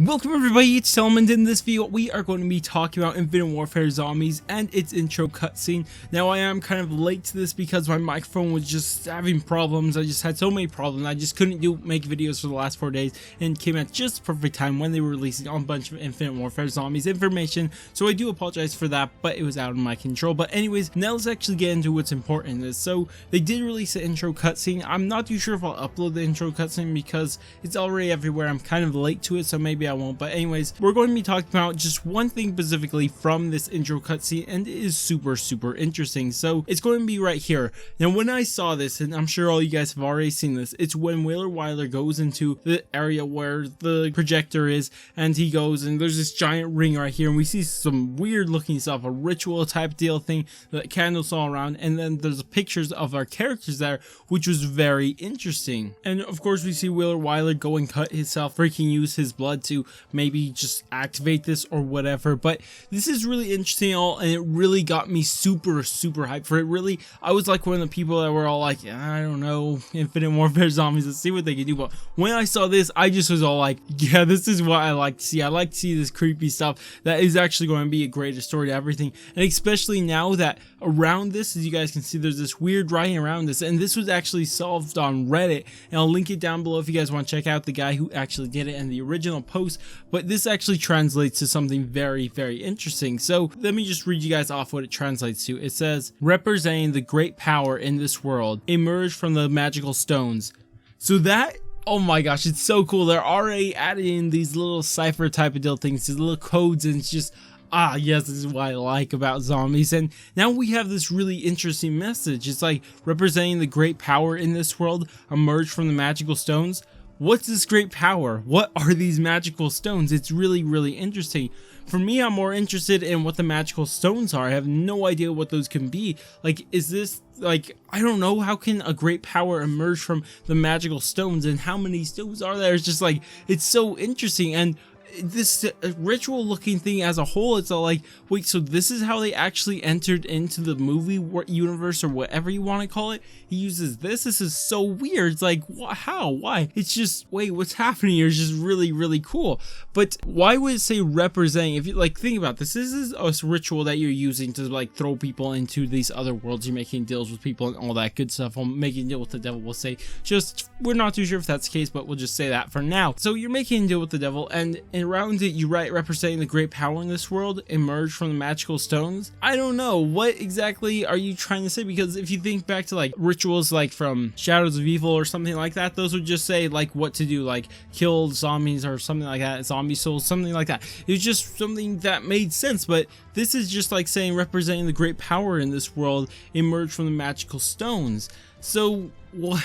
Welcome everybody, it's Selman. In this video we are going to be talking about Infinite Warfare Zombies and its intro cutscene. Now I am kind of late to this because my microphone was just having problems. I just had so many problems. I just couldn't make videos for the last 4 days, and came at just the perfect time when they were releasing a bunch of Infinite Warfare Zombies information. So I do apologize for that, but it was out of my control. But anyways, now let's actually get into what's important in this. So they did release the intro cutscene. I'm not too sure if I'll upload the intro cutscene because it's already everywhere. I'm kind of late to it, so maybe I won't. But anyways, we're going to be talking about just one thing specifically from this intro cutscene, and it is super interesting. So it's going to be right here. Now when I saw this, and I'm sure all you guys have already seen this, it's when Wheeler Wyler goes into the area where the projector is, and he goes and there's this giant ring right here, and we see some weird looking stuff, a ritual type deal thing, the candles all around, and then there's pictures of our characters there, which was very interesting. And of course we see Wheeler Wyler go and cut himself, freaking use his blood to maybe just activate this or whatever. But this is really interesting and it really got me super hyped for it. Really, I was like one of the people that were all like, I don't know, Infinite Warfare Zombies, let's see what they can do. But when I saw this, I just was all like, yeah, this is what I like to see. I like to see this creepy stuff that is actually going to be a greater story to everything. And especially now that around this, as you guys can see, there's this weird writing around this, and this was actually solved on Reddit, and I'll link it down below if you guys want to check out the guy who actually did it and the original post. But this actually translates to something very interesting. So let me just read you guys off what it translates to. It says, representing the great power in this world, emerge from the magical stones. So that, oh my gosh, it's so cool. They're already adding in these little cipher type of deal things, these little codes, and it's just, yes, this is what I like about zombies. And now we have this really interesting message. It's like, representing the great power in this world, emerge from the magical stones. What's this great power? What are these magical stones? It's really interesting. For me, I'm more interested in what the magical stones are. I have no idea what those can be. Like, is this, like, I don't know, how can a great power emerge from the magical stones, and how many stones are there? It's just like, it's so interesting. And this ritual looking thing as a whole, it's all like, wait, so this is how they actually entered into the movie universe, or whatever you want to call it. He uses this is so weird. It's like, how, why? It's just, wait, what's happening here is just really cool. But why would it say representing? If you like think about this is a ritual that you're using to like throw people into these other worlds. You're making deals with people and all that good stuff. I'm making a deal with the devil, we'll say. Just, we're not too sure if that's the case, but we'll just say that for now. So you're making a deal with the devil, and around it you write, representing the great power in this world, emerge from the magical stones. I don't know, what exactly are you trying to say? Because if you think back to like rituals like from Shadows of Evil or something like that, those would just say like what to do, like kill zombies or something like that, zombie souls, something like that. It was just something that made sense. But this is just like saying, representing the great power in this world, emerge from the magical stones. So what?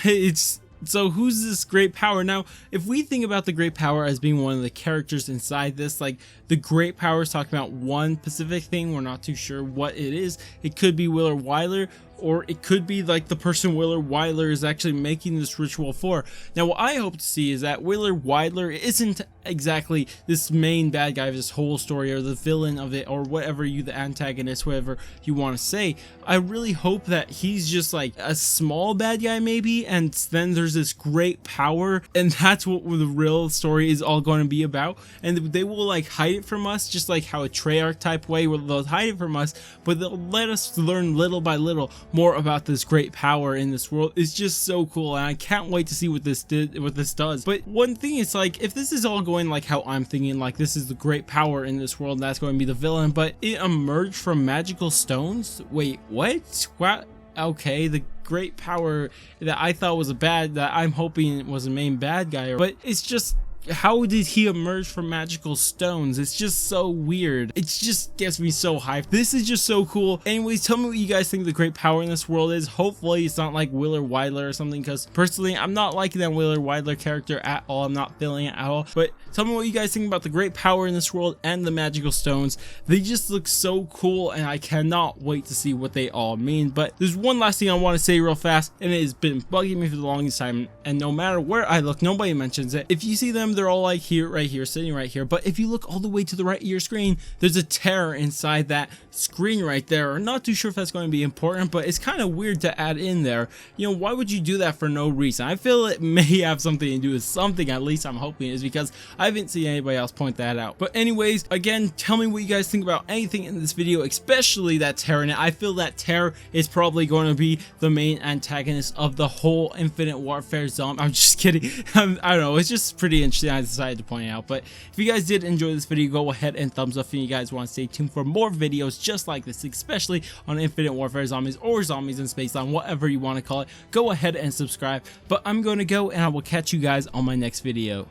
So who's this great power? Now, if we think about the great power as being one of the characters inside this, like the great power is talking about one specific thing, we're not too sure what it is. It could be Wheeler Wyler, or it could be like the person Wheeler Wyler is actually making this ritual for. Now what I hope to see is that Wheeler Wyler isn't exactly this main bad guy of this whole story, or the villain of it, or whatever the antagonist, whatever you want to say. I really hope that he's just like a small bad guy maybe, and then there's this great power, and that's what the real story is all going to be about. And they will like hide it from us, just like how a Treyarch type way where they'll hide it from us, but they'll let us learn little by little more about this great power in this world. It's just so cool, and I can't wait to see what this does. But one thing is, like, if this is all going like how I'm thinking, like this is the great power in this world, and that's going to be the villain, but it emerged from magical stones. Wait, what? Okay, the great power that I thought was that I'm hoping was a main bad guy, but it's just, how did he emerge from magical stones? It's just so weird. It just gets me so hyped. This is just so cool. Anyways, tell me what you guys think the great power in this world is. Hopefully it's not like Wheeler Wyler or something, because personally I'm not liking that Wheeler Wyler character at all. I'm not feeling it at all. But tell me what you guys think about the great power in this world and the magical stones. They just look so cool, and I cannot wait to see what they all mean. But there's one last thing I want to say real fast, and it has been bugging me for the longest time, and no matter where I look, nobody mentions it. If you see them them, they're all like here, right here, sitting right here. But if you look all the way to the right of your screen, there's a terror inside that screen right there. I'm not too sure if that's going to be important, but it's kind of weird to add in there. You know, why would you do that for no reason? I feel it may have something to do with something, at least I'm hoping it is, because I haven't seen anybody else point that out. But anyways, again, tell me what you guys think about anything in this video, especially that terror in it. I feel that terror is probably going to be the main antagonist of the whole Infinite Warfare zombie. I'm just kidding. I don't know, it's just pretty interesting, I decided to point it out. But if you guys did enjoy this video, go ahead and thumbs up, and you guys want to stay tuned for more videos just like this, especially on Infinite Warfare zombies or zombies in Spaceland, whatever you want to call it. Go ahead and subscribe. But I'm going to go, and I will catch you guys on my next video.